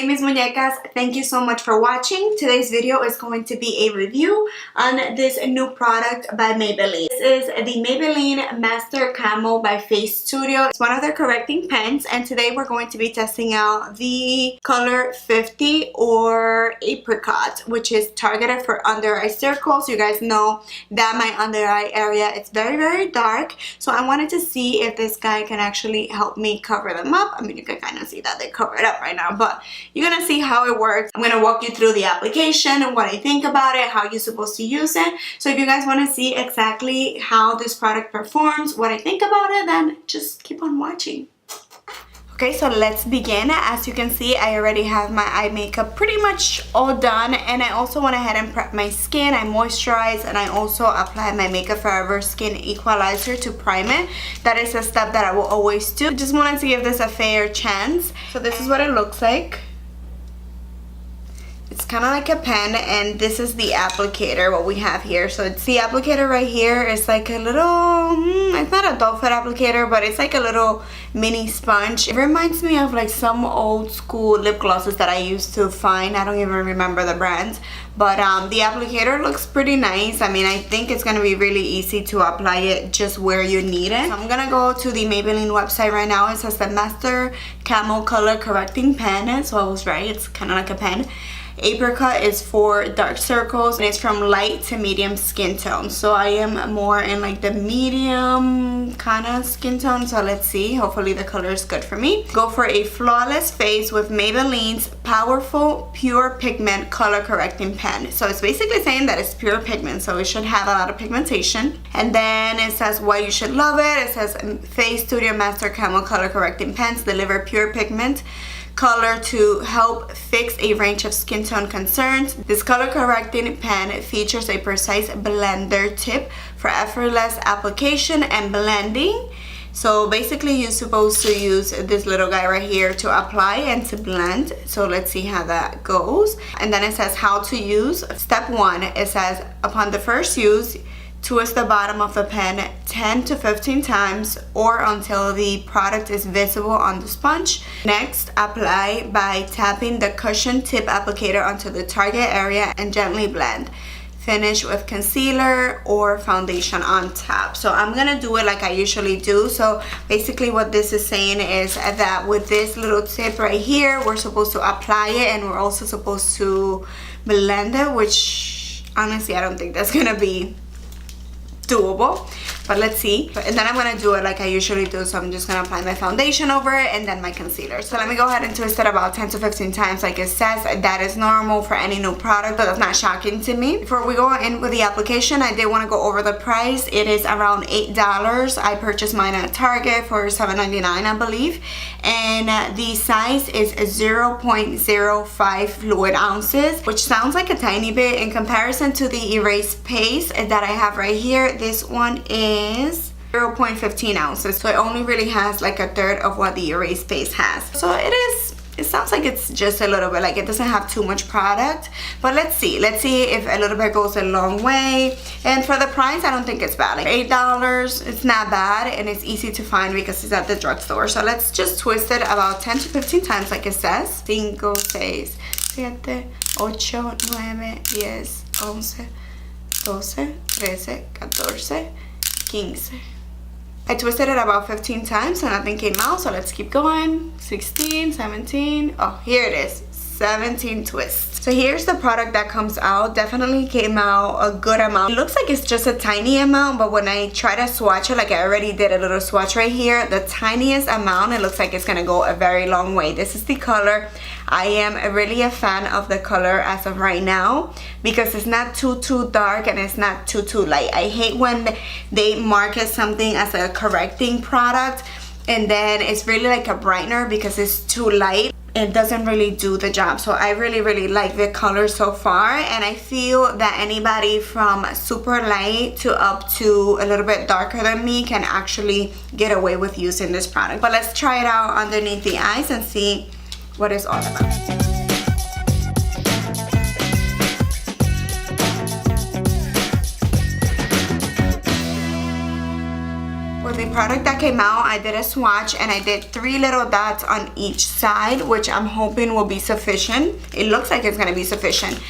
Hey mis muñecas, thank you so much for watching. Today's video is going to be a review on this new product by Maybelline. This is the Maybelline Master Camo by Face Studio. It's one of their correcting pens, and today we're going to be testing out the color 50 or Apricot, which is targeted for under eye circles. You guys know that my under eye area is very dark, so I wanted to see if this guy can actually help me cover them up. I mean, you can kind of see that they cover it up right now, but you're gonna see how it works. I'm gonna walk you through the application and what I think about it, how you're supposed to use it. So if you guys want to see exactly how this product performs, what I think about it, then just keep on watching. Okay, so let's begin. As you can see, I already have my eye makeup pretty much all done, and I also went ahead and prep my skin. I moisturized, and I also applied my Makeup Forever Skin Equalizer to prime it. That is a step that I will always do. Just wanted to give this a fair chance. So this is what it looks like. It's kind of like a pen, and this is the applicator, what we have here. So it's the applicator right here. It's like a little, it's not a doll foot applicator, but it's like a little mini sponge. It reminds me of like some old school lip glosses that I used to find. I don't even remember the brands, but the applicator looks pretty nice. I mean, I think it's gonna be really easy to apply it just where you need it. So I'm gonna go to the Maybelline website right now. It says the Master Camo Color Correcting Pen, so I was right, it's kind of like a pen. Apricot is for dark circles, and it's from light to medium skin tone. So I am more in like the medium kind of skin tone, so let's see. Hopefully the color is good for me. Go for a flawless face with Maybelline's powerful pure pigment color correcting pen. So it's basically saying that it's pure pigment, so it should have a lot of pigmentation. And then it says why you should love it. It says Face Studio Master Camo Color Correcting Pens deliver pure pigment color to help fix a range of skin tone concerns. This color correcting pen features a precise blender tip for effortless application and blending. So basically you're supposed to use this little guy right here to apply and to blend. So let's see how that goes. And then it says how to use. Step 1, it says upon the first use, twist the bottom of the pen 10 to 15 times or until the product is visible on the sponge. Next, apply by tapping the cushion tip applicator onto the target area and gently blend. Finish with concealer or foundation on top. So I'm gonna do it like I usually do. So basically what this is saying is that with this little tip right here, we're supposed to apply it, and we're also supposed to blend it, which honestly I don't think that's gonna be doable, but let's see. And then I'm gonna do it like I usually do, so I'm just gonna apply my foundation over it and then my concealer. So let me go ahead and twist it about 10 to 15 times like it says. That is normal for any new product, but that's not shocking to me. Before we go in with the application, I did want to go over the price. It is around $8. I purchased mine at Target for $7.99, I believe, and the size is 0.05 fluid ounces, which sounds like a tiny bit in comparison to the erase paste that I have right here. This one is 0.15 ounces, so it only really has like a third of what the erase paste has. So it sounds like it's just a little bit, like it doesn't have too much product, but let's see if a little bit goes a long way. And for the price, I don't think it's bad. Like $8, it's not bad, and it's easy to find because it's at the drugstore. So let's just twist it about 10 to 15 times like it says. 5, 6, 7, 8, 9, 10, 11, 12, 13, 14, 15. I twisted it about 15 times and nothing came out, so let's keep going. 16, 17, oh, here it is, 17 twists. So here's the product that comes out. Definitely came out a good amount. It looks like it's just a tiny amount, but when I try to swatch it, like I already did a little swatch right here, the tiniest amount, it looks like it's gonna go a very long way. This is the color. I am really a fan of the color as of right now because it's not too dark and it's not too light. I hate when they market something as a correcting product and then it's really like a brightener because it's too light. It doesn't really do the job. So I really like the color so far, and I feel that anybody from super light to up to a little bit darker than me can actually get away with using this product. But let's try it out underneath the eyes and see what it's all about. For the product that came out, I did a swatch and I did 3 little dots on each side, which I'm hoping will be sufficient. It looks like it's gonna be sufficient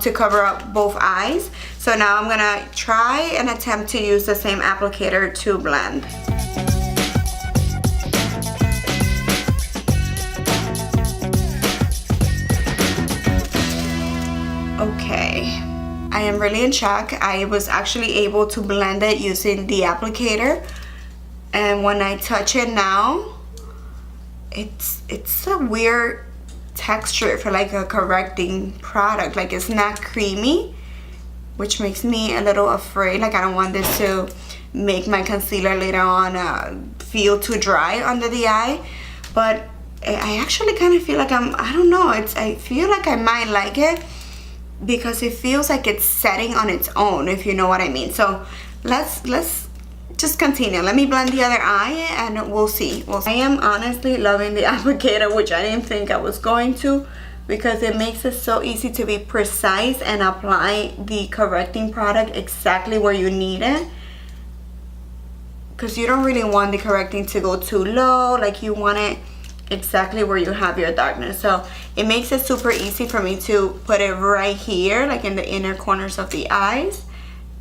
to cover up both eyes. So now I'm gonna try and attempt to use the same applicator to blend. Okay, I am really in shock. I was actually able to blend it using the applicator, and when I touch it now, it's a weird texture for like a correcting product. Like, it's not creamy, which makes me a little afraid. Like, I don't want this to make my concealer later on feel too dry under the eye. But I actually kind of feel like I don't know, I feel like I might like it, because it feels like it's setting on its own, if you know what I mean. So let's just continue. Let me blend the other eye and we'll see. I am honestly loving the applicator, which I didn't think I was going to, because it makes it so easy to be precise and apply the correcting product exactly where you need it, because you don't really want the correcting to go too low. Like, you want it exactly where you have your darkness. So it makes it super easy for me to put it right here, like in the inner corners of the eyes,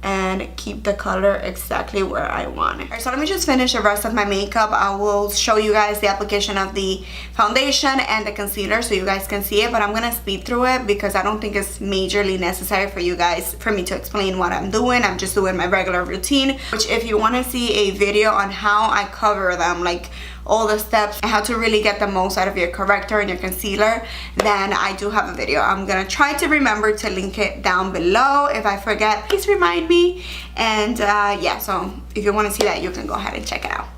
and keep the color exactly where I want it. Alright, so let me just finish the rest of my makeup. I will show you guys the application of the foundation and the concealer so you guys can see it, but I'm gonna speed through it because I don't think it's majorly necessary for me to explain what I'm doing. I'm just doing my regular routine, which if you want to see a video on how I cover them, like all the steps and how to really get the most out of your corrector and your concealer, then I do have a video. I'm gonna try to remember to link it down below. If I forget, please remind me. And yeah, so if you want to see that, you can go ahead and check it out.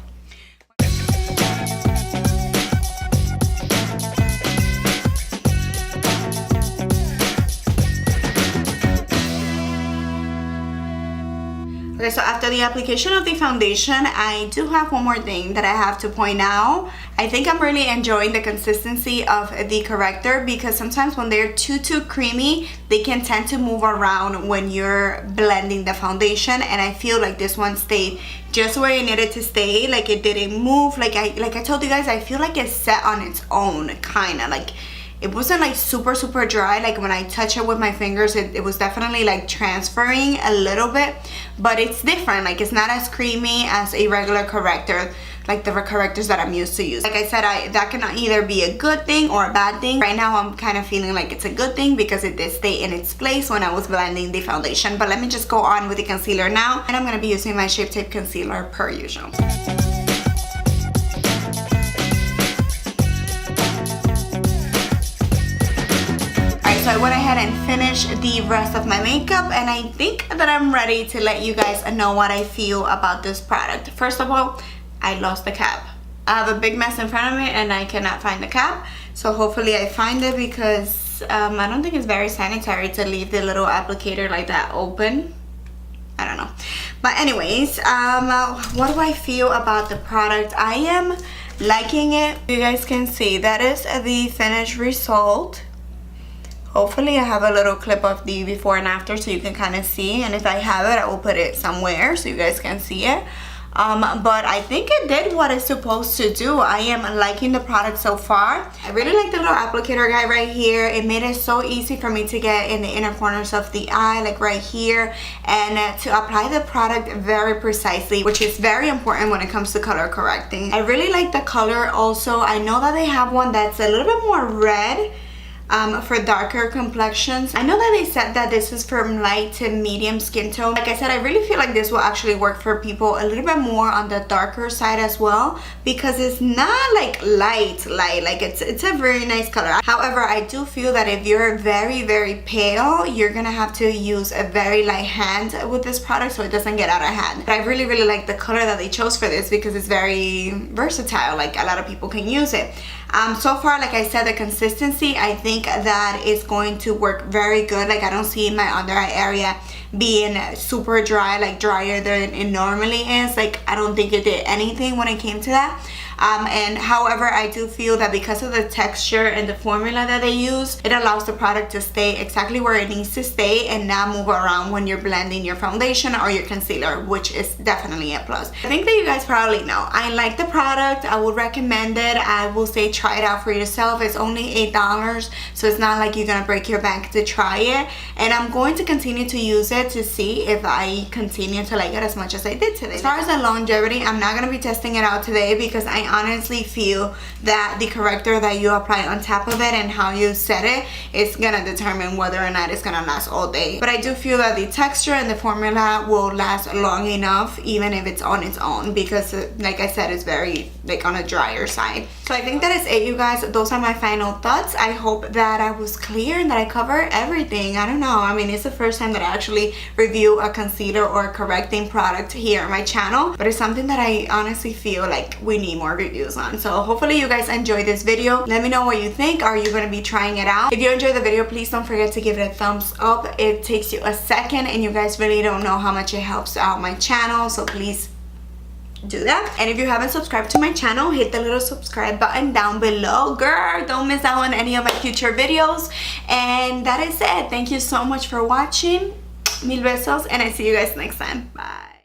Okay, so after the application of the foundation, I do have one more thing that I have to point out. I think I'm really enjoying the consistency of the corrector, because sometimes when they're too creamy, they can tend to move around when you're blending the foundation, and I feel like this one stayed just where it needed to stay. Like, it didn't move. Like I told you guys, I feel like it's set on its own, kind of. Like, it wasn't like super dry. Like, when I touch it with my fingers, it was definitely like transferring a little bit, but it's different. Like, it's not as creamy as a regular corrector, like the correctors that I'm used to use. Like I said, that can either be a good thing or a bad thing. Right now I'm kind of feeling like it's a good thing because it did stay in its place when I was blending the foundation. But let me just go on with the concealer now, and I'm going to be using my Shape Tape concealer per usual. So I went ahead and finished the rest of my makeup, and I think that I'm ready to let you guys know what I feel about this product. First of all, I lost the cap. I have a big mess in front of me and I cannot find the cap. So hopefully I find it, because I don't think it's very sanitary to leave the little applicator like that open. I don't know. But anyways, what do I feel about the product? I am liking it. You guys can see that is the finished result. Hopefully I have a little clip of the before and after so you can kind of see, and if I have it, I will put it somewhere so you guys can see it. But I think it did what it's supposed to do. I am liking the product so far. I really like the little applicator guy right here. It made it so easy for me to get in the inner corners of the eye, like right here, and to apply the product very precisely, which is very important when it comes to color correcting. I really like the color also. I know that they have one that's a little bit more red, for darker complexions. I know that they said that this is from light to medium skin tone. Like I said, I really feel like this will actually work for people a little bit more on the darker side as well, because it's not like light, like it's a very nice color. However, I do feel that if you're very pale, you're gonna have to use a very light hand with this product so it doesn't get out of hand. But I really like the color that they chose for this because it's very versatile. Like, a lot of people can use it. So far, like I said, the consistency, I think that is going to work very good. Like, I don't see my under eye area being super dry, like drier than it normally is. Like, I don't think it did anything when it came to that. And however, I do feel that because of the texture and the formula that they use, it allows the product to stay exactly where it needs to stay and not move around when you're blending your foundation or your concealer, which is definitely a plus. I think that you guys probably know I like the product. I would recommend it. I will say try it out for yourself. It's only $8, so it's not like you're gonna break your bank to try it, and I'm going to continue to use it to see if I continue to like it as much as I did today. As far as the longevity, I'm not gonna be testing it out today because I honestly feel that the corrector that you apply on top of it and how you set it is gonna determine whether or not it's gonna last all day. But I do feel that the texture and the formula will last long enough even if it's on its own, because like I said, it's very like on a drier side. So I think that is it, you guys. Those are my final thoughts. I hope that I was clear and that I covered everything. I don't know, I mean, it's the first time that I actually review a concealer or correcting product here on my channel, but it's something that I honestly feel like we need more reviews on. So hopefully you guys enjoyed this video. Let me know what you think. Are you going to be trying it out? If you enjoyed the video, please don't forget to give it a thumbs up. It takes you a second and you guys really don't know how much it helps out my channel, so please do that. And if you haven't subscribed to my channel, hit the little subscribe button down below. Girl, don't miss out on any of my future videos. And that is it. Thank you so much for watching. Mil besos, and I see you guys next time. Bye.